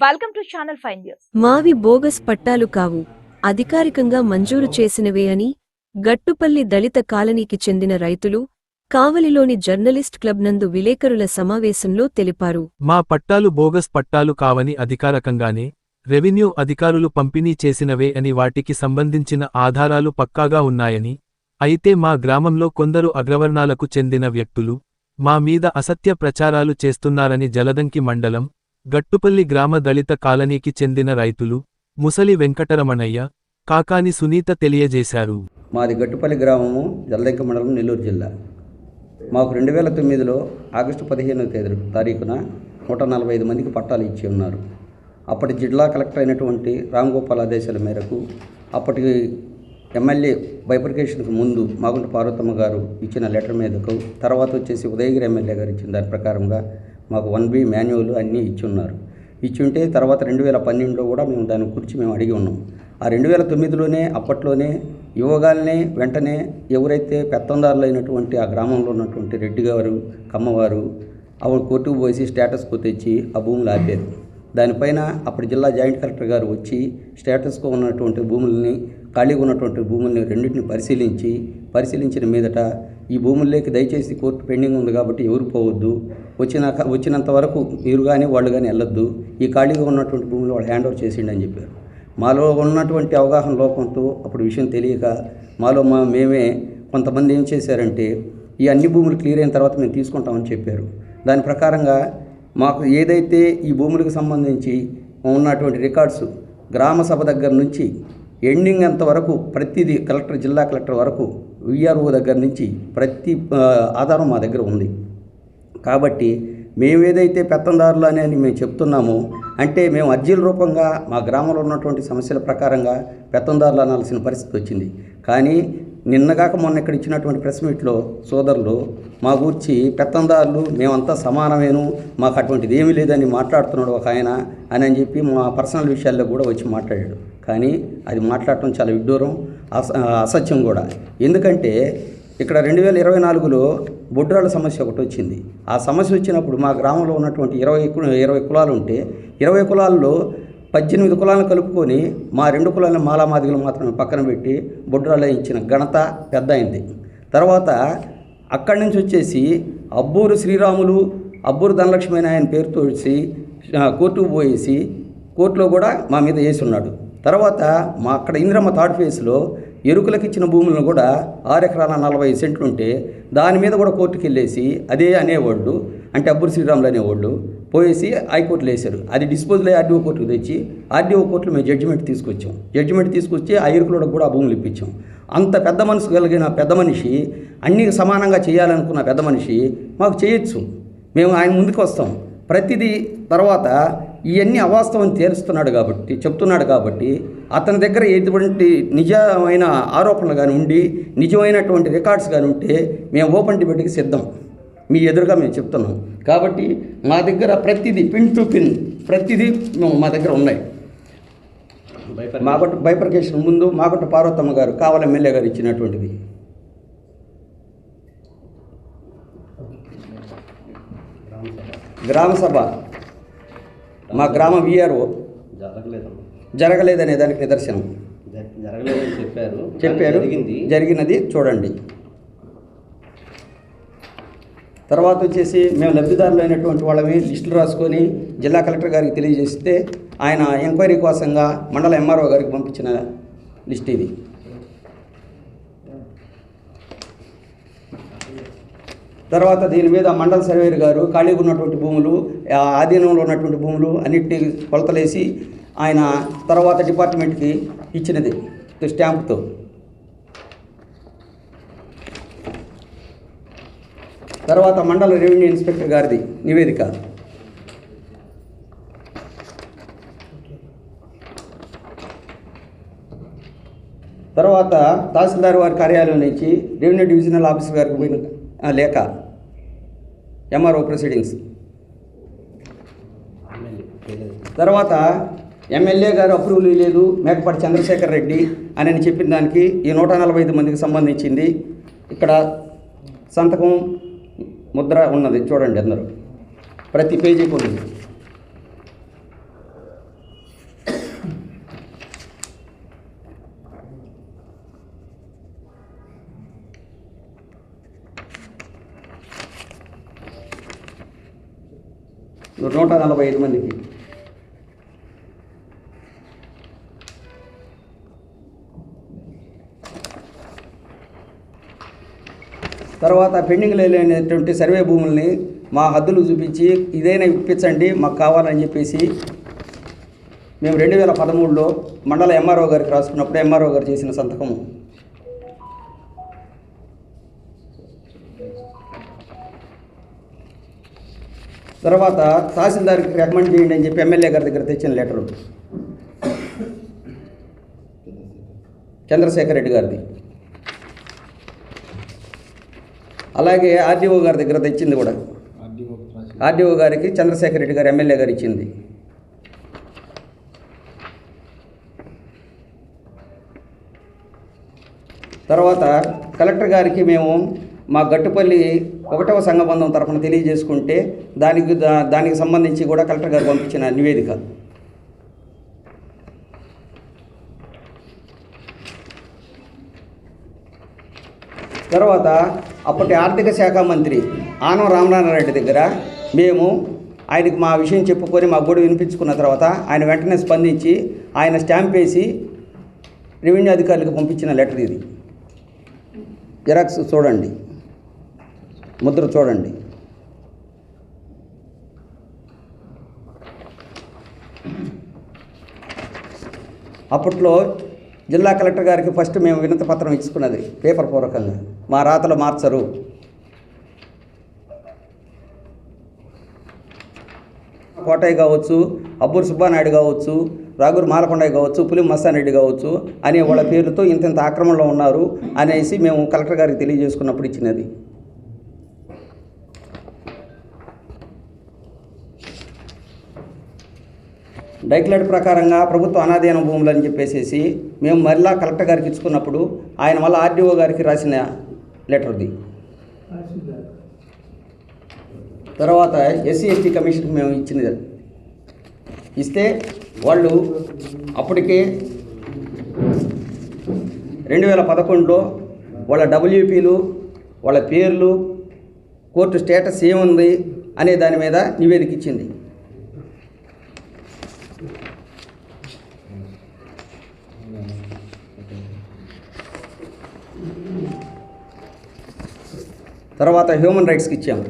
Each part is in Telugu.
Welcome to channel 5 news. మావి బోగస్ పట్టాలు కావు, అధికారికంగా మంజూరు చేసినవే అని గట్టుపల్లి దళిత కాలనీకి చెందిన రైతులు కావలిలోని జర్నలిస్ట్ క్లబ్ నందు విలేకరుల సమావేశంలో తెలిపారు. మా పట్టాలు బోగస్ పట్టాలు కావని అధికారికంగానే రెవెన్యూ అధికారులు పంపిణీ చేసినవే అని వాటికి సంబంధించిన ఆధారాలు పక్కాగా ఉన్నాయని, అయితే మా గ్రామంలో కొందరు అగ్రవర్ణాలకు చెందిన వ్యక్తులు మా మీద అసత్య ప్రచారాలు చేస్తున్నారని జలదంకి మండలం గట్టుపల్లి గ్రామ దళిత కాలనీకి చెందిన రైతులు ముసలి వెంకటరమణయ్య, కాకాని సునీత తెలియజేశారు. మాది గట్టుపల్లి గ్రామము, జలదంకి మండలం, నెల్లూరు జిల్లా. మాకు 2009లో ఆగస్టు 15వ తారీఖున 145 మందికి పట్టాలు ఇచ్చి ఉన్నారు. అప్పటి జిల్లా కలెక్టర్ అయినటువంటి రాంగోపాల్ ఆదేశాల మేరకు అప్పటి ఎమ్మెల్యే బైఫర్కేషన్కు ముందు మాగుంట పార్వతమ్మ గారు ఇచ్చిన లెటర్ మీదకు, తర్వాత వచ్చేసి ఉదయగిరి ఎమ్మెల్యే గారు ఇచ్చిన దాని ప్రకారంగా మాకు 1B మాన్యువల్ అన్నీ ఇచ్చున్నారు. ఇచ్చుంటే తర్వాత 2012లో కూడా మేము దాని గురించి మేము అడిగి ఉన్నాం. ఆ 2009లోనే అప్పట్లోనే ఇవ్వగానే వెంటనే ఎవరైతే పెత్తందారులు అయినటువంటి ఆ గ్రామంలో ఉన్నటువంటి రెడ్డి గారు, కమ్మవారు ఆవిడ కోర్టుకు పోసి స్టేటస్కు తెచ్చి ఆ భూములు ఆపారు. దానిపైన అప్పుడు జిల్లా జాయింట్ కలెక్టర్ గారు వచ్చి స్టేటస్గా ఉన్నటువంటి భూముల్ని, ఖాళీగా ఉన్నటువంటి భూముల్ని రెండింటిని పరిశీలించిన మీదట ఈ భూముల్లోకి దయచేసి కోర్టు పెండింగ్ ఉంది కాబట్టి ఎవరు పోవద్దు, వచ్చినంత వరకు మీరు కానీ వాళ్ళు కానీ వెళ్ళొద్దు, ఈ ఖాళీగా ఉన్నటువంటి భూములు వాళ్ళు హ్యాండ్ ఓవర్ చేసిండి అని చెప్పారు. మాలో ఉన్నటువంటి అవగాహన లోపంతో అప్పుడు విషయం తెలియక మేమే కొంతమంది ఏం చేశారంటే ఈ అన్ని భూములు క్లియర్ అయిన తర్వాత మేము తీసుకుంటామని చెప్పారు. దాని ప్రకారంగా మాకు ఏదైతే ఈ భూములకు సంబంధించి ఉన్నటువంటి రికార్డ్స్ గ్రామ సభ దగ్గర నుంచి ఎండింగ్ అంతవరకు ప్రతిదీ జిల్లా కలెక్టర్ వరకు విఆర్ఓ దగ్గర నుంచి ప్రతి ఆధారం మా దగ్గర ఉంది. కాబట్టి మేమేదైతే పెత్తందారులు అని మేము చెప్తున్నామో, అంటే మేము అర్జీల రూపంగా మా గ్రామంలో ఉన్నటువంటి సమస్యల ప్రకారంగా పెత్తందారులు అనాల్సిన పరిస్థితి వచ్చింది. కానీ నిన్నగాక మొన్న ఇక్కడ ఇచ్చినటువంటి ప్రెస్ మీట్లో సోదరులు మా గురించి పెత్తందారులు మేమంతా సమానమేను, మాకు అటువంటిది ఏమీ లేదని మాట్లాడుతున్నాడు ఒక ఆయన అని చెప్పి మా పర్సనల్ విషయాల్లో కూడా వచ్చి మాట్లాడాడు. కానీ అది మాట్లాడటం చాలా విడ్డూరం, అసత్యం కూడా. ఎందుకంటే ఇక్కడ 2024లో బొడ్రాళ్ళ సమస్య ఒకటి వచ్చింది. ఆ సమస్య వచ్చినప్పుడు మా గ్రామంలో ఉన్నటువంటి 20 కులాలు ఉంటే 20 కులాల్లో 18 కులాలను కలుపుకొని మా 2 కులాలను మాలామాదిగలు మాత్రమే పక్కన పెట్టి బొడ్రాళ్ళ ఇచ్చిన ఘనత పెద్ద అయింది. తర్వాత అక్కడి నుంచి వచ్చేసి అబ్బూరు శ్రీరాములు, అబ్బూరు ధనలక్ష్మి ఆయన పేరుతో వచ్చి కోర్టుకు పోయేసి కోర్టులో కూడా మా మీద వేసి ఉన్నాడు. తర్వాత మా అక్కడ ఇంద్రమ్మ థర్డ్ ఫేజ్లో ఎరుకులకు ఇచ్చిన భూములను కూడా 6 ఎకరాల 40 సెంట్లు ఉంటే దాని మీద కూడా కోర్టుకు వెళ్ళేసి అదే అనేవాళ్ళు, అంటే అబ్బూరు శ్రీరాములు అనేవాళ్ళు పోయేసి హైకోర్టులో వేశారు. అది డిస్పోజల్ అయ్యి ఆర్డీఓ కోర్టుకు తెచ్చి ఆర్డీఓ కోర్టులో మేము జడ్జిమెంట్ తీసుకొచ్చి ఆ ఎరుకులకు కూడా ఆ భూములు ఇప్పించాం. అంత పెద్ద మనసు కలిగిన పెద్ద మనిషి, అన్నీ సమానంగా చేయాలనుకున్న పెద్ద మనిషి మాకు చేయొచ్చు, మేము ఆయన ముందుకు వస్తాం. ప్రతిదీ తర్వాత ఇవన్నీ అవాస్తవం చెప్తున్నాడు కాబట్టి అతని దగ్గర ఎటువంటి నిజమైన ఆరోపణలు కానీ ఉండి నిజమైనటువంటి రికార్డ్స్ కానీ ఉంటే మేము ఓపెన్ డిబేట్కి సిద్ధం, మీ ఎదురుగా మేము చెప్తున్నాం. కాబట్టి మా దగ్గర ప్రతిదీ పిన్ టు పిన్ ప్రతిదీ మా దగ్గర ఉన్నాయి. బైఫర్కేషన్ ముందు మాగుంట పార్వతమ్మ గారు కావలి ఎమ్మెల్యే గారు ఇచ్చినటువంటిది. గ్రామ సభ మా గ్రామ విఆర్ఓ జరగలేదనే దానికి నిదర్శనం. చెప్పారు జరిగినది చూడండి. తర్వాత వచ్చేసి మేము లబ్ధిదారులు అయినటువంటి వాళ్ళని లిస్టులు రాసుకొని జిల్లా కలెక్టర్ గారికి తెలియజేస్తే ఆయన ఎంక్వైరీ కోసంగా మండల ఎంఆర్ఓ గారికి పంపించిన లిస్ట్ ఇది. తర్వాత దీని మీద మండల సర్వేయర్ గారు ఖాళీగా ఉన్నటువంటి భూములు, ఆధీనంలో ఉన్నటువంటి భూములు అన్నింటినీ కొలతలేసి ఆయన తర్వాత డిపార్ట్మెంట్కి ఇచ్చినది స్టాంపుతో. తర్వాత మండల రెవెన్యూ ఇన్స్పెక్టర్ గారిది నివేదిక. తర్వాత తహసీల్దార్ వారి కార్యాలయం నుంచి రెవెన్యూ డివిజనల్ ఆఫీసర్ గారికి పోయిన లేఖ, ఎంఆర్ఓ ప్రొసీడింగ్స్. తర్వాత ఎమ్మెల్యే గారు అప్రూవల్ లేదు, మేకపాటి చంద్రశేఖర్ రెడ్డి అని చెప్పిన దానికి ఈ 145 మందికి సంబంధించింది ఇక్కడ సంతకం ముద్ర ఉన్నది చూడండి అందరూ, ప్రతి పేజీకి ఉంది. 145 మందికి. తర్వాత పెండింగ్లో లేనటువంటి సర్వే భూముల్ని మా హద్దులు చూపించి ఇదైనా ఇప్పించండి మాకు కావాలని చెప్పేసి మేము 2013లో మండల ఎంఆర్ఓ గారికి రాసుకున్నప్పుడు ఎంఆర్ఓ గారు చేసిన సంతకము. తర్వాత తహసీల్దార్కి రికమెండ్ చేయండి అని చెప్పి ఎమ్మెల్యే గారి దగ్గర తెచ్చిన లెటరు, చంద్రశేఖర్ రెడ్డి గారిది. అలాగే ఆర్డీఓ గారి దగ్గర తెచ్చింది కూడా, ఆర్డీఓ గారికి చంద్రశేఖర్ రెడ్డి గారు ఎమ్మెల్యే గారు ఇచ్చింది. తర్వాత కలెక్టర్ గారికి మేము మా గట్టుపల్లి 1వ సంఘబంధం తరఫున తెలియజేసుకుంటే దానికి సంబంధించి కూడా కలెక్టర్ గారు పంపించిన నివేదిక. తర్వాత అప్పటి ఆర్థిక శాఖ మంత్రి ఆనం రామనారాయణ దగ్గర మేము ఆయనకి మా విషయం చెప్పుకొని మా గొడవ వినిపించుకున్న తర్వాత ఆయన వెంటనే స్పందించి ఆయన స్టాంప్ వేసి రెవెన్యూ అధికారులకు పంపించిన లెటర్ ఇది. జెరాక్స్ చూడండి, ముద్ర చూడండి. అప్పట్లో జిల్లా కలెక్టర్ గారికి ఫస్ట్ మేము వినతి పత్రం ఇచ్చుకున్నది పేపర్ పూర్వకంగా, మా రాతలు మార్చరు, కోటయ్య కావచ్చు, అబ్బూరు సుబ్బానాయుడు కావచ్చు, రాగూరు మాలకొండయ్య కావచ్చు, పులిం మస్తానరెడ్డి కావచ్చు అనే వాళ్ళ పేరుతో ఇంత ఆక్రమణలో ఉన్నారు అనేసి మేము కలెక్టర్ గారికి తెలియజేసుకున్నప్పుడు ఇచ్చినది. డైక్లైట్ ప్రకారంగా ప్రభుత్వ అనాధీన భూములు అని చెప్పేసి మేము మరలా కలెక్టర్ గారికి ఇచ్చుకున్నప్పుడు ఆయన మళ్ళీ ఆర్డీఓ గారికి రాసిన లెటర్ది. తర్వాత ఎస్సీ ఎస్టీ కమిషన్కి మేము ఇచ్చినది ఇస్తే వాళ్ళు అప్పటికే 2011లో వాళ్ళ డబ్ల్యూపీలు, వాళ్ళ పేర్లు, కోర్టు స్టేటస్ ఏముంది అనే దాని మీద నివేదిక ఇచ్చింది. తర్వాత హ్యూమన్ రైట్స్కి ఇచ్చాము.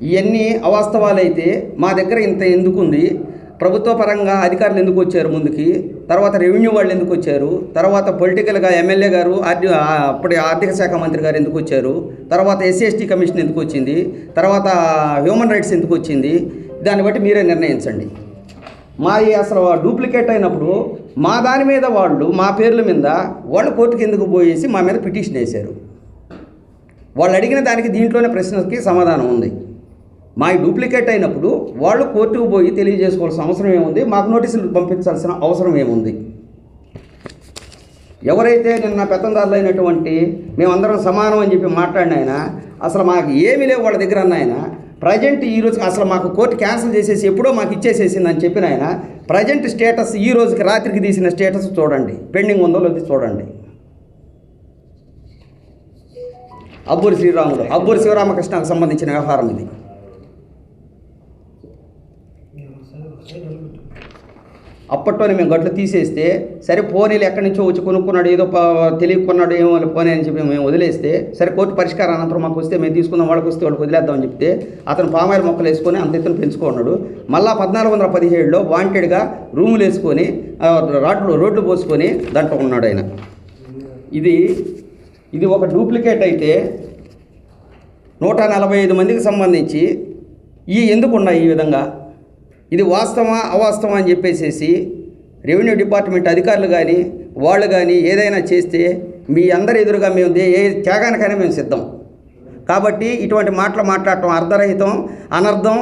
ఇవన్నీ అవాస్తవాలైతే మా దగ్గర ఇంత ఎందుకుంది, ప్రభుత్వ పరంగా అధికారులు ఎందుకు వచ్చారు ముందుకి, తర్వాత రెవెన్యూ వాళ్ళు ఎందుకు వచ్చారు, తర్వాత పొలిటికల్గా ఎమ్మెల్యే గారు అప్పటి ఆర్థిక శాఖ మంత్రి గారు ఎందుకు వచ్చారు, తర్వాత ఎస్సీ ఎస్టీ కమిషన్ ఎందుకు వచ్చింది, తర్వాత హ్యూమన్ రైట్స్ ఎందుకు వచ్చింది, దాన్ని బట్టి మీరే నిర్ణయించండి. మాది అసలు డూప్లికేట్ అయినప్పుడు మా దాని మీద వాళ్ళు మా పేర్ల మీద వాళ్ళు కోర్టుకి ఎందుకు పోయేసి మా మీద పిటిషన్ వేశారు. వాళ్ళు అడిగిన దానికి దీంట్లోనే ప్రశ్నకి సమాధానం ఉంది. మా డూప్లికేట్ అయినప్పుడు వాళ్ళు కోర్టుకు పోయి తెలియజేసుకోవాల్సిన అవసరం ఏముంది, మాకు నోటీసులు పంపించాల్సిన అవసరం ఏముంది. ఎవరైతే నిన్న పెత్తందారులు అయినటువంటి మేమందరం సమానం అని చెప్పి మాట్లాడిన ఆయన అసలు మాకు ఏమీ లేవు వాళ్ళ దగ్గర అన్న ఆయన ప్రజెంట్ ఈరోజు అసలు మాకు కోర్టు క్యాన్సిల్ చేసేసి ఎప్పుడో మాకు ఇచ్చేసేసింది అని చెప్పిన ఆయన ప్రజెంట్ స్టేటస్ ఈ రోజుకి రాత్రికి తీసిన స్టేటస్ చూడండి, పెండింగ్ ఉందో లేదో చూడండి. అబ్బూరి శివరామకృష్ణకు సంబంధించిన వ్యవహారం ఇది. అప్పట్లోనే మేము గట్లు తీసేస్తే సరే పోనీలు ఎక్కడి నుంచో వచ్చి కొనుక్కున్నాడు, ఏదో తెలియకున్నాడు ఏమో పోనీ అని చెప్పి మేము వదిలేస్తే సరే కోర్టు పరిష్కారం అనంతరం మాకు వస్తే మేము తీసుకుందాం, వాళ్ళకి వస్తే వాళ్ళకి వదిలేద్దామని చెప్తే అతను పామాయిల్ మొక్కలు వేసుకొని అంత ఎత్తున పెంచుకున్నాడు. మళ్ళా 1417లో వాంటెడ్గా రూములు వేసుకొని రోడ్లు పోసుకొని దాంట్లో ఉన్నాడు ఆయన. ఇది ఒక డూప్లికేట్ అయితే 145 మందికి సంబంధించి ఎందుకు ఉన్నాయి ఈ విధంగా, ఇది వాస్తవమా అవాస్తవమా అని చెప్పేసి రెవెన్యూ డిపార్ట్మెంట్ అధికారులు కానీ వాళ్ళు కానీ ఏదైనా చేస్తే మీ అందరి ఎదురుగా మేము ఏ త్యాగానికైనా మేము సిద్ధం. కాబట్టి ఇటువంటి మాటలు మాట్లాడటం అర్ధరహితం, అనర్థం,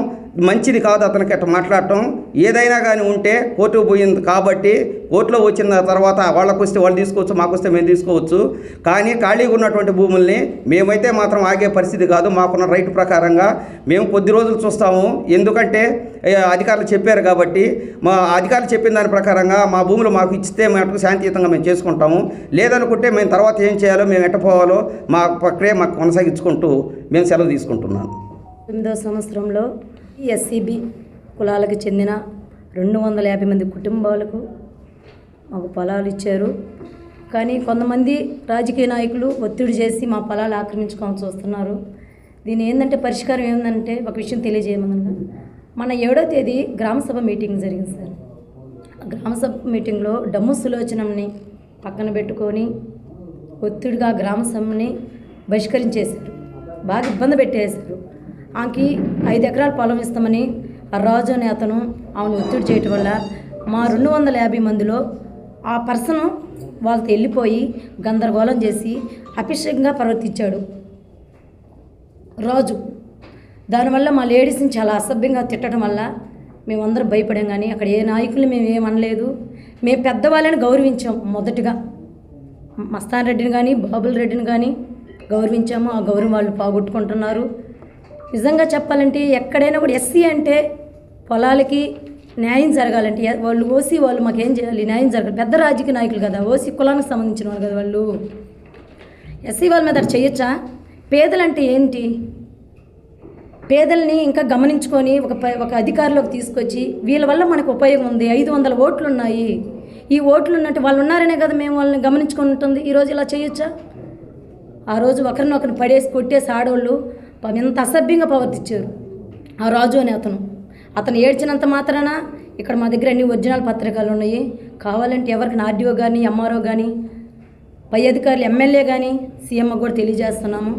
మంచిది కాదు. అతనికి అట్లా మాట్లాడటం ఏదైనా కానీ ఉంటే కోర్టుకు పోయింది కాబట్టి కోర్టులో వచ్చిన తర్వాత వాళ్ళకు వస్తే వాళ్ళు తీసుకోవచ్చు, మాకు వస్తే మేము తీసుకోవచ్చు. కానీ ఖాళీగా ఉన్నటువంటి భూముల్ని మేమైతే మాత్రం ఆగే పరిస్థితి కాదు. మాకున్న రైట్ ప్రకారంగా మేము కొద్ది రోజులు చూస్తాము. ఎందుకంటే అధికారులు చెప్పారు కాబట్టి మా అధికారులు చెప్పిన దాని ప్రకారంగా మా భూములు మాకు ఇచ్చితే మటుకు శాంతియుతంగా మేము చేసుకుంటాము. లేదనుకుంటే మేము తర్వాత ఏం చేయాలో, మేము ఎట్టపోవాలో మా ప్రక్రియ మాకు కొనసాగించుకుంటూ మేము సెలవు తీసుకుంటున్నాను. 8వ సంవత్సరంలో ఎస్సీబీ కులాలకు చెందిన 250 మంది కుటుంబాలకు మాకు పొలాలు ఇచ్చారు. కానీ కొంతమంది రాజకీయ నాయకులు ఒత్తిడి చేసి మా పొలాలు ఆక్రమించుకోవాలని చూస్తున్నారు. దీని ఏంటంటే పరిష్కారం ఏంటంటే ఒక విషయం తెలియజేయమన్నా, మన 7వ తేదీ గ్రామసభ మీటింగ్ జరిగింది సార్. గ్రామసభ మీటింగ్లో డమ్ము సులోచనంని పక్కన పెట్టుకొని ఒత్తిడిగా గ్రామసభని బహిష్కరించేశారు. బాగా ఇబ్బంది పెట్టేశారు. ఆమెకి 5 ఎకరాల పొలం ఇస్తామని ఆ రాజు అనే అతను ఆమెను ఒత్తిడి చేయటం వల్ల మా 250 మందిలో ఆ పర్సన్ వాళ్ళతో వెళ్ళిపోయి గందరగోళం చేసి అపిషేకంగా ప్రవర్తించాడు రాజు. దానివల్ల మా లేడీస్ని చాలా అసభ్యంగా తిట్టడం వల్ల మేమందరం భయపడాం. కానీ అక్కడ ఏ నాయకులు మేము ఏమనలేదు. మేము పెద్దవాళ్ళని గౌరవించాం. మొదటిగా మస్తాన్ రెడ్డిని కానీ బాబుల్ రెడ్డిని కానీ గౌరవించాము. ఆ గౌరవం వాళ్ళు పోగొట్టుకుంటున్నారు. నిజంగా చెప్పాలంటే ఎక్కడైనా కూడా ఎస్సీ అంటే పొలాలకి న్యాయం జరగాలంటే వాళ్ళు ఓసీ వాళ్ళు మాకేం చేయాలి, న్యాయం జరగాలి. పెద్ద రాజకీయ నాయకులు కదా, ఓసీ కులానికి సంబంధించిన వాళ్ళు కదా వాళ్ళు. ఎస్సీ వాళ్ళ మీద చేయొచ్చా? పేదలంటే ఏంటి? పేదల్ని ఇంకా గమనించుకొని ఒక అధికారంలోకి తీసుకొచ్చి వీళ్ళ వల్ల మనకు ఉపయోగం ఉంది. 500 ఓట్లు ఉన్నాయి. ఈ ఓట్లు ఉన్నట్టు వాళ్ళు ఉన్నారనే కదా మేము వాళ్ళని గమనించుకొని ఉంటుంది. ఈరోజు ఇలా చేయొచ్చా? ఆ రోజు ఒకరినొకరిని పడేసి కొట్టేసి ఆడవాళ్ళు ఎంత అసభ్యంగా ప్రవర్తించారు. ఆ రాజు అనే అతను ఏడ్చినంత మాత్రాన ఇక్కడ మా దగ్గర అన్ని ఒరిజినల్ పత్రికలు ఉన్నాయి. కావాలంటే ఎవరికి ఆర్డీఓ కానీ ఎంఆర్ఓ కానీ పై అధికారులు ఎమ్మెల్యే కానీ సీఎం కూడా తెలియజేస్తున్నాము.